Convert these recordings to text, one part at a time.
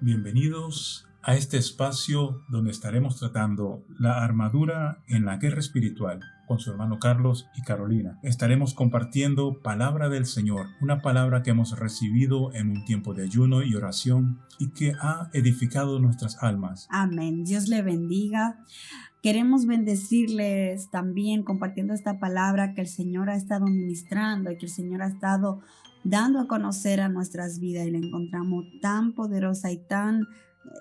Bienvenidos a este espacio donde estaremos tratando la armadura en la guerra espiritual con su hermano Carlos y Carolina. Estaremos compartiendo palabra del Señor, una palabra que hemos recibido en un tiempo de ayuno y oración y que ha edificado nuestras almas. Amén. Dios le bendiga. Queremos bendecirles también compartiendo esta palabra que el Señor ha estado ministrando y que el Señor ha estado dando a conocer a nuestras vidas, y la encontramos tan poderosa y tan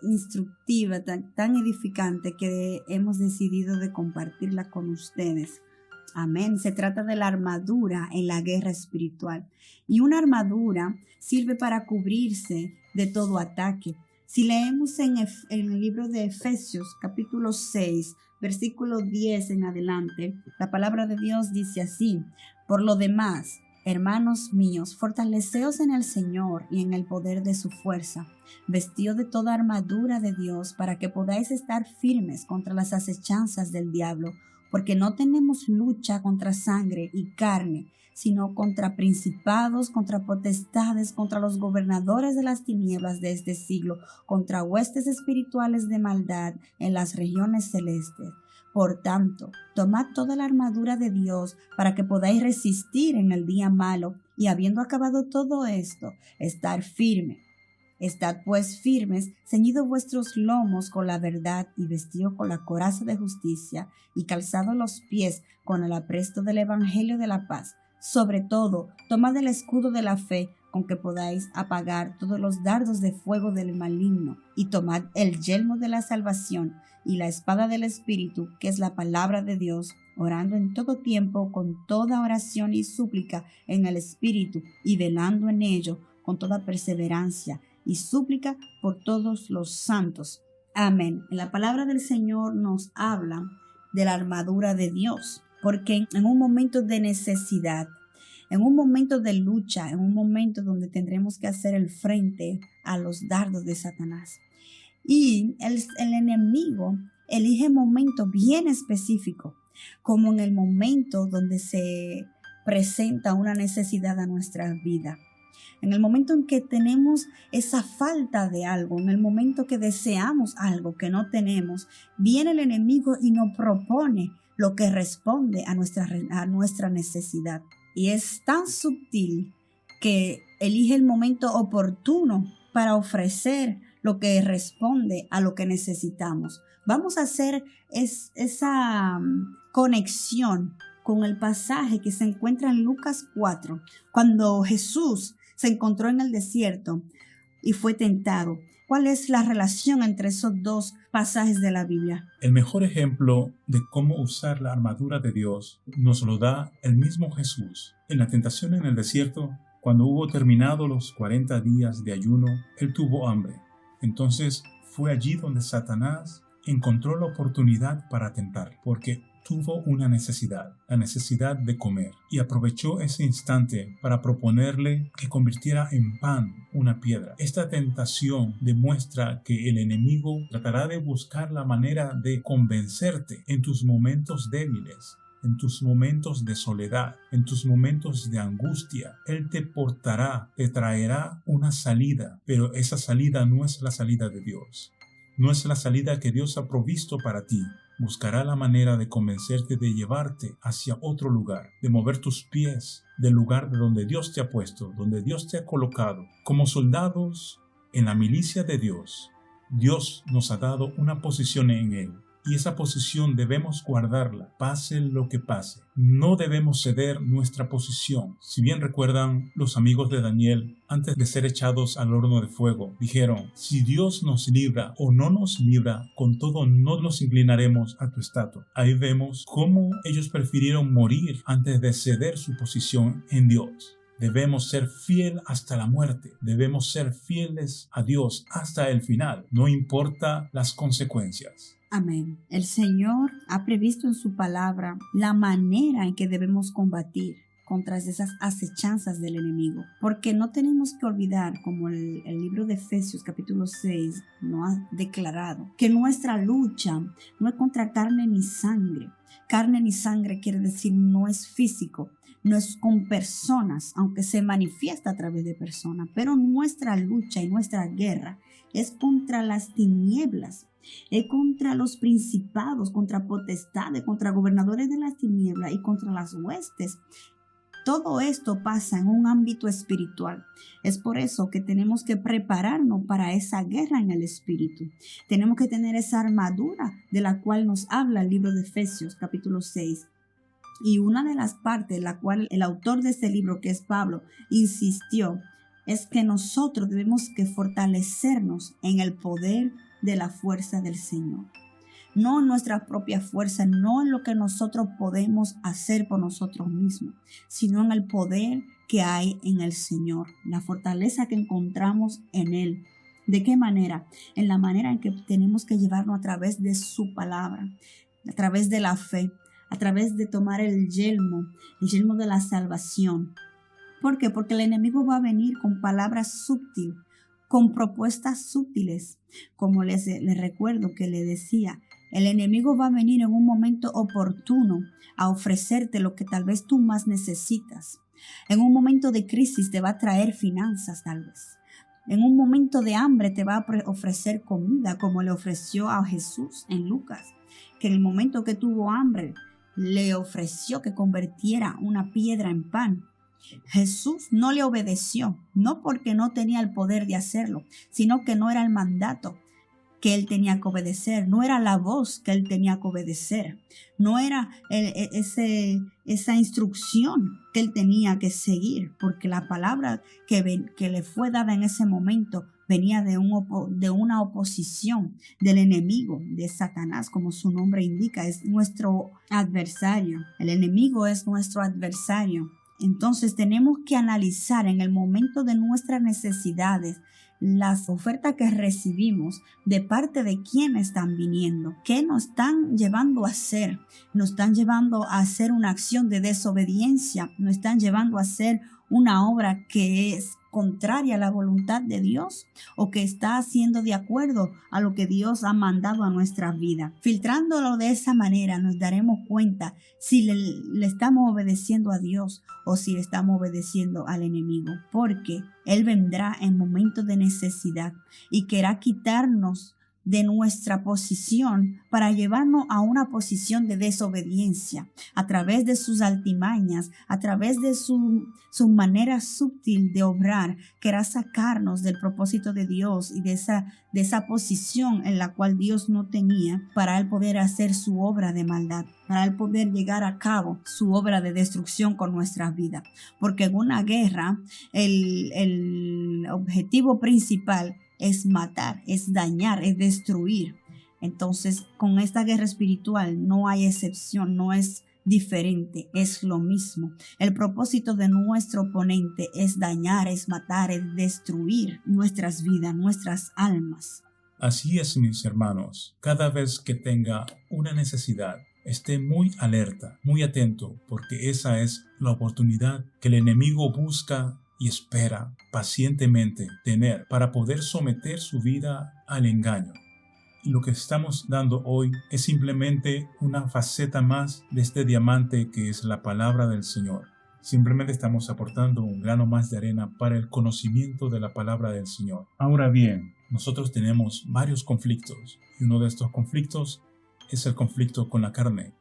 instructiva, tan edificante, que hemos decidido de compartirla con ustedes. Amén. Se trata de la armadura en la guerra espiritual. Y una armadura sirve para cubrirse de todo ataque. Si leemos en el libro de Efesios, capítulo 6, versículo 10 en adelante, la palabra de Dios dice así: por lo demás, hermanos míos, fortaleceos en el Señor y en el poder de su fuerza, vestidos de toda armadura de Dios, para que podáis estar firmes contra las acechanzas del diablo, porque no tenemos lucha contra sangre y carne, sino contra principados, contra potestades, contra los gobernadores de las tinieblas de este siglo, contra huestes espirituales de maldad en las regiones celestes. Por tanto, tomad toda la armadura de Dios para que podáis resistir en el día malo, y habiendo acabado todo esto, estar firme. Estad pues firmes, ceñidos vuestros lomos con la verdad, y vestidos con la coraza de justicia, y calzados los pies con el apresto del evangelio de la paz. Sobre todo, tomad el escudo de la fe, con que podáis apagar todos los dardos de fuego del maligno, y tomad el yelmo de la salvación y la espada del Espíritu, que es la palabra de Dios, orando en todo tiempo con toda oración y súplica en el Espíritu, y velando en ello con toda perseverancia y súplica por todos los santos. Amén. La palabra del Señor nos habla de la armadura de Dios, porque en un momento de necesidad, en un momento de lucha, en un momento donde tendremos que hacer el frente a los dardos de Satanás, y el enemigo elige momentos bien específicos, como en el momento donde se presenta una necesidad a nuestra vida. En el momento en que tenemos esa falta de algo, en el momento que deseamos algo que no tenemos, viene el enemigo y nos propone lo que responde a nuestra necesidad. Y es tan sutil que elige el momento oportuno para ofrecer lo que responde a lo que necesitamos. Vamos a hacer esa conexión con el pasaje que se encuentra en Lucas 4, cuando Jesús se encontró en el desierto y fue tentado. ¿Cuál es la relación entre esos dos pasajes de la Biblia? El mejor ejemplo de cómo usar la armadura de Dios nos lo da el mismo Jesús. En la tentación en el desierto, cuando hubo terminado los 40 días de ayuno, él tuvo hambre. Entonces fue allí donde Satanás encontró la oportunidad para tentar, porque tuvo una necesidad, la necesidad de comer, y aprovechó ese instante para proponerle que convirtiera en pan una piedra. Esta tentación demuestra que el enemigo tratará de buscar la manera de convencerte en tus momentos débiles, en tus momentos de soledad, en tus momentos de angustia. Él te portará, te traerá una salida, pero esa salida no es la salida de Dios. No es la salida que Dios ha provisto para ti. Buscará la manera de convencerte de llevarte hacia otro lugar, de mover tus pies del lugar de donde Dios te ha puesto, donde Dios te ha colocado. Como soldados en la milicia de Dios, Dios nos ha dado una posición en Él. Y esa posición debemos guardarla, pase lo que pase. No debemos ceder nuestra posición. Si bien recuerdan, los amigos de Daniel, antes de ser echados al horno de fuego, dijeron: si Dios nos libra o no nos libra, con todo no nos inclinaremos a tu estatua. Ahí vemos cómo ellos prefirieron morir antes de ceder su posición en Dios. Debemos ser fieles hasta la muerte. Debemos ser fieles a Dios hasta el final, no importa las consecuencias. Amén. El Señor ha previsto en su palabra la manera en que debemos combatir contra esas acechanzas del enemigo, porque no tenemos que olvidar, como el libro de Efesios capítulo 6 nos ha declarado, que nuestra lucha no es contra carne ni sangre. Carne ni sangre quiere decir no es físico, no es con personas, aunque se manifiesta a través de personas, pero nuestra lucha y nuestra guerra es contra las tinieblas, es contra los principados, contra potestades, contra gobernadores de las tinieblas y contra las huestes. Todo esto pasa en un ámbito espiritual. Es por eso que tenemos que prepararnos para esa guerra en el espíritu. Tenemos que tener esa armadura de la cual nos habla el libro de Efesios capítulo 6. Y una de las partes en la cual el autor de este libro, que es Pablo, insistió, es que nosotros debemos que fortalecernos en el poder de la fuerza del Señor. No en nuestra propia fuerza, no en lo que nosotros podemos hacer por nosotros mismos, sino en el poder que hay en el Señor, la fortaleza que encontramos en Él. ¿De qué manera? En la manera en que tenemos que llevarnos a través de su palabra, a través de la fe, a través de tomar el yelmo de la salvación. ¿Por qué? Porque el enemigo va a venir con palabras sutiles, con propuestas sutiles, como les recuerdo que le decía. El enemigo va a venir en un momento oportuno a ofrecerte lo que tal vez tú más necesitas. En un momento de crisis te va a traer finanzas tal vez. En un momento de hambre te va a ofrecer comida, como le ofreció a Jesús en Lucas, que en el momento que tuvo hambre le ofreció que convirtiera una piedra en pan. Jesús no le obedeció, no porque no tenía el poder de hacerlo, sino que no era el mandato que él tenía que obedecer, no era la voz que él tenía que obedecer, no era esa instrucción que él tenía que seguir, porque la palabra que le fue dada en ese momento venía de una oposición del enemigo, de Satanás, como su nombre indica, es nuestro adversario. El enemigo es nuestro adversario. Entonces tenemos que analizar en el momento de nuestras necesidades las ofertas que recibimos de parte de quiénes están viniendo, qué nos están llevando a hacer. Nos están llevando a hacer una acción de desobediencia, nos están llevando a hacer una obra que es contraria a la voluntad de Dios o que está haciendo de acuerdo a lo que Dios ha mandado a nuestra vida. Filtrándolo de esa manera nos daremos cuenta si le estamos obedeciendo a Dios o si le estamos obedeciendo al enemigo, porque Él vendrá en momentos de necesidad y querrá quitarnos de nuestra posición para llevarnos a una posición de desobediencia a través de sus altimañas, a través de su manera sutil de obrar. Querrá sacarnos del propósito de Dios y de esa posición en la cual Dios no tenía para Él poder hacer su obra de maldad, para Él poder llegar a cabo su obra de destrucción con nuestra vida. Porque en una guerra el objetivo principal es matar, es dañar, es destruir. Entonces, con esta guerra espiritual no hay excepción, no es diferente, es lo mismo. El propósito de nuestro oponente es dañar, es matar, es destruir nuestras vidas, nuestras almas. Así es, mis hermanos, cada vez que tenga una necesidad, esté muy alerta, muy atento, porque esa es la oportunidad que el enemigo busca y espera pacientemente tener para poder someter su vida al engaño. Y lo que estamos dando hoy es simplemente una faceta más de este diamante que es la palabra del Señor. Simplemente estamos aportando un grano más de arena para el conocimiento de la palabra del Señor. Ahora bien, nosotros tenemos varios conflictos y uno de estos conflictos es el conflicto con la carne,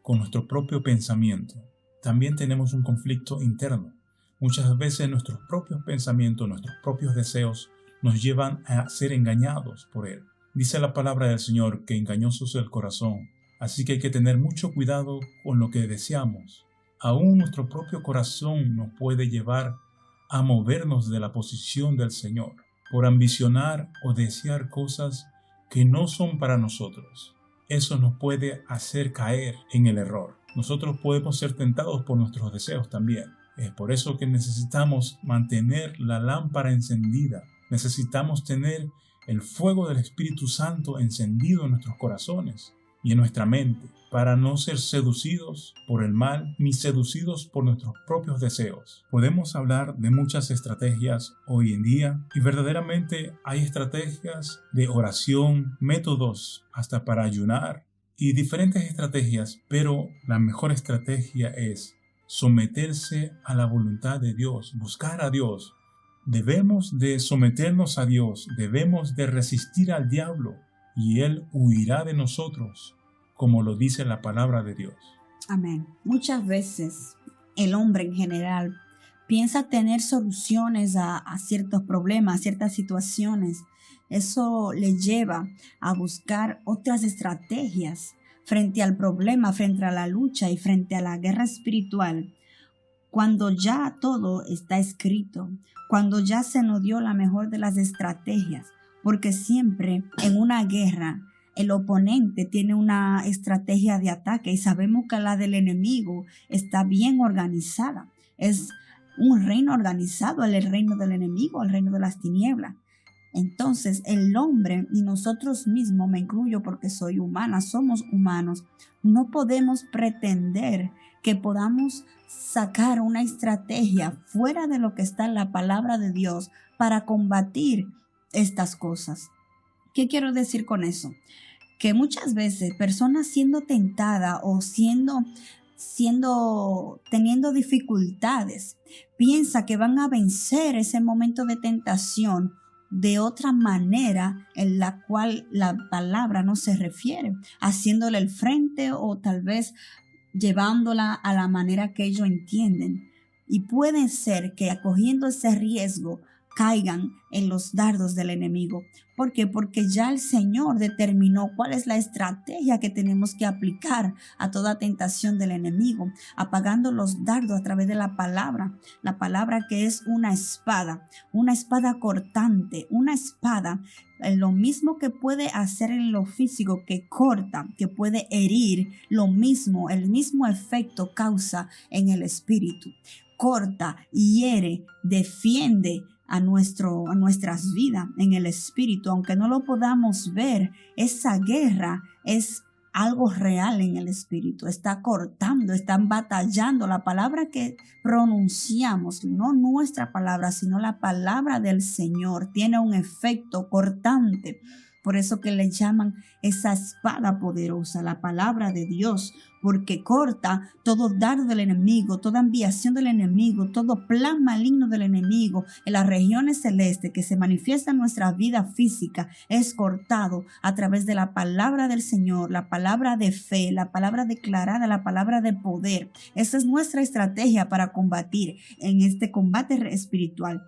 con nuestro propio pensamiento. También tenemos un conflicto interno. Muchas veces nuestros propios pensamientos, nuestros propios deseos nos llevan a ser engañados por Él. Dice la palabra del Señor que engañoso es el corazón, así que hay que tener mucho cuidado con lo que deseamos. Aún nuestro propio corazón nos puede llevar a movernos de la posición del Señor por ambicionar o desear cosas que no son para nosotros. Eso nos puede hacer caer en el error. Nosotros podemos ser tentados por nuestros deseos también. Es por eso que necesitamos mantener la lámpara encendida. Necesitamos tener el fuego del Espíritu Santo encendido en nuestros corazones y en nuestra mente para no ser seducidos por el mal ni seducidos por nuestros propios deseos. Podemos hablar de muchas estrategias hoy en día y verdaderamente hay estrategias de oración, métodos hasta para ayunar y diferentes estrategias, pero la mejor estrategia es someterse a la voluntad de Dios, buscar a Dios. Debemos de someternos a Dios, debemos de resistir al diablo y Él huirá de nosotros, como lo dice la palabra de Dios. Amén. Muchas veces el hombre en general piensa tener soluciones a ciertos problemas, a ciertas situaciones. Eso le lleva a buscar otras estrategias frente al problema, frente a la lucha y frente a la guerra espiritual. Cuando ya todo está escrito, cuando ya se nos dio la mejor de las estrategias, porque siempre en una guerra el oponente tiene una estrategia de ataque y sabemos que la del enemigo está bien organizada. Es un reino organizado, el reino del enemigo, el reino de las tinieblas. Entonces el hombre y nosotros mismos, me incluyo porque soy humana, somos humanos, no podemos pretender que podamos sacar una estrategia fuera de lo que está en la palabra de Dios para combatir estas cosas. ¿Qué quiero decir con eso? Que muchas veces personas siendo tentadas o teniendo dificultades, piensa que van a vencer ese momento de tentación de otra manera en la cual la palabra no se refiere, haciéndole el frente o tal vez llevándola a la manera que ellos entienden. Y puede ser que acogiendo ese riesgo caigan en los dardos del enemigo. ¿Por qué? Porque ya el Señor determinó cuál es la estrategia que tenemos que aplicar a toda tentación del enemigo, apagando los dardos a través de la palabra que es una espada cortante, una espada, lo mismo que puede hacer en lo físico, que corta, que puede herir, el mismo efecto causa en el espíritu. Corta, hiere, defiende a nuestras vidas en el espíritu, aunque no lo podamos ver. Esa guerra es algo real en el espíritu, está cortando, están batallando. La palabra que pronunciamos, no nuestra palabra, sino la palabra del Señor, tiene un efecto cortante. Por eso que le llaman esa espada poderosa, la palabra de Dios, porque corta todo dardo del enemigo, toda enviación del enemigo, todo plan maligno del enemigo en las regiones celestes que se manifiesta en nuestra vida física, es cortado a través de la palabra del Señor, la palabra de fe, la palabra declarada, la palabra de poder. Esa es nuestra estrategia para combatir en este combate espiritual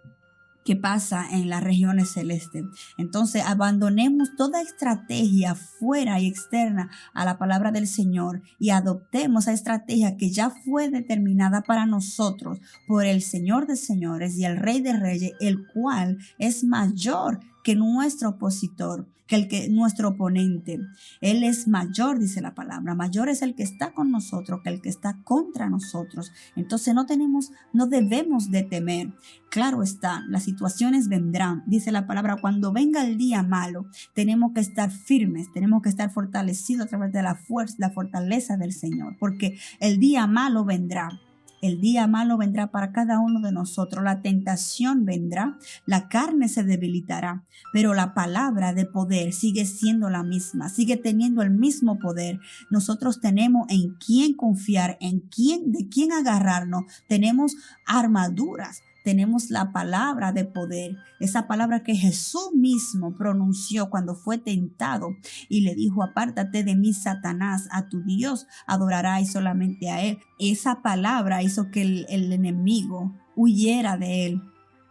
que pasa en las regiones celestes. Entonces abandonemos toda estrategia fuera y externa a la palabra del Señor y adoptemos esa estrategia que ya fue determinada para nosotros por el Señor de señores y el Rey de reyes, el cual es mayor que nuestro opositor, que nuestro oponente. Él es mayor, dice la palabra. Mayor es el que está con nosotros que el que está contra nosotros. Entonces no debemos de temer. Claro está, las situaciones vendrán. Dice la palabra, cuando venga el día malo, tenemos que estar firmes, tenemos que estar fortalecidos a través de la fortaleza del Señor, porque el día malo vendrá. El día malo vendrá para cada uno de nosotros. La tentación vendrá, la carne se debilitará, pero la palabra de poder sigue siendo la misma, sigue teniendo el mismo poder. Nosotros tenemos en quién confiar, de quién agarrarnos. Tenemos armaduras. Tenemos la palabra de poder, esa palabra que Jesús mismo pronunció cuando fue tentado y le dijo, apártate de mí, Satanás, a tu Dios adorarás y solamente a él. Esa palabra hizo que el enemigo huyera de él,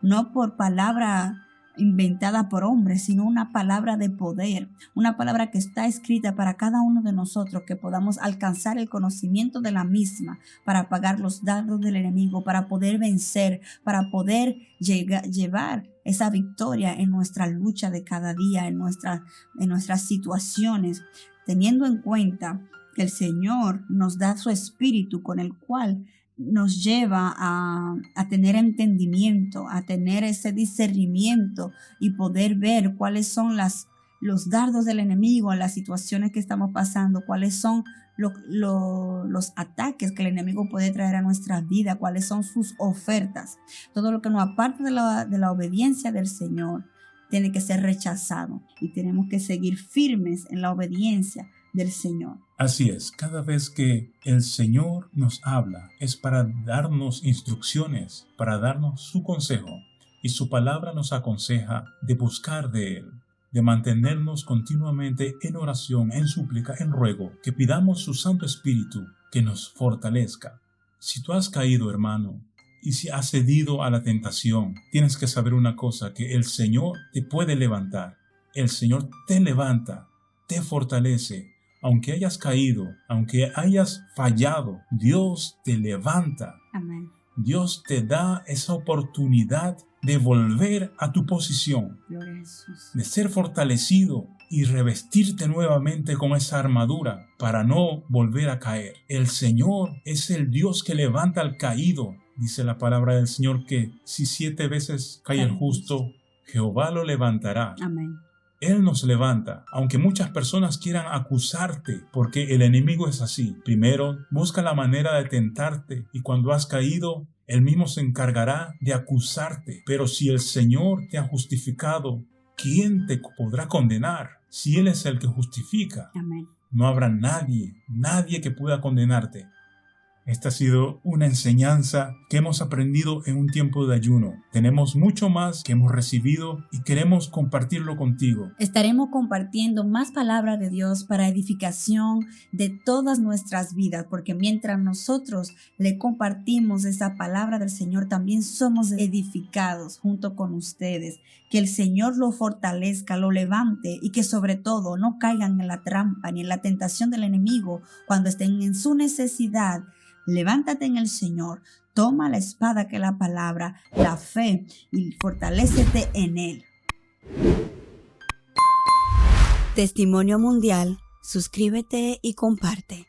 no por palabra inventada por hombres, sino una palabra de poder, una palabra que está escrita para cada uno de nosotros, que podamos alcanzar el conocimiento de la misma para apagar los dardos del enemigo, para poder vencer, para poder llevar esa victoria en nuestra lucha de cada día, en nuestras situaciones, teniendo en cuenta que el Señor nos da su espíritu con el cual nos lleva a tener entendimiento, a tener ese discernimiento y poder ver cuáles son los dardos del enemigo en las situaciones que estamos pasando, cuáles son los ataques que el enemigo puede traer a nuestra vida, cuáles son sus ofertas. Todo lo que nos aparta de la obediencia del Señor tiene que ser rechazado y tenemos que seguir firmes en la obediencia del Señor. Así es, cada vez que el Señor nos habla es para darnos instrucciones, para darnos su consejo, y su palabra nos aconseja de buscar de Él, de mantenernos continuamente en oración, en súplica, en ruego, que pidamos su Santo Espíritu que nos fortalezca. Si tú has caído, hermano, y si has cedido a la tentación, tienes que saber una cosa, que el Señor te puede levantar. El Señor te levanta, te fortalece. Aunque hayas caído, aunque hayas fallado, Dios te levanta. Amén. Dios te da esa oportunidad de volver a tu posición, Gloria a Jesús. de ser fortalecido y revestirte nuevamente con esa armadura para no volver a caer. El Señor es el Dios que levanta al caído. Dice la palabra del Señor que si 7 veces cae el justo, Jehová lo levantará. Amén. Él nos levanta, aunque muchas personas quieran acusarte, porque el enemigo es así. Primero, busca la manera de tentarte, y cuando has caído, Él mismo se encargará de acusarte. Pero si el Señor te ha justificado, ¿quién te podrá condenar? Si Él es el que justifica, Amén. no habrá nadie que pueda condenarte. Esta ha sido una enseñanza que hemos aprendido en un tiempo de ayuno. Tenemos mucho más que hemos recibido y queremos compartirlo contigo. Estaremos compartiendo más palabra de Dios para edificación de todas nuestras vidas, porque mientras nosotros le compartimos esa palabra del Señor, también somos edificados junto con ustedes. Que el Señor lo fortalezca, lo levante y que sobre todo no caigan en la trampa ni en la tentación del enemigo cuando estén en su necesidad. Levántate en el Señor, toma la espada que es la palabra, la fe, y fortalécete en Él. Testimonio Mundial, suscríbete y comparte.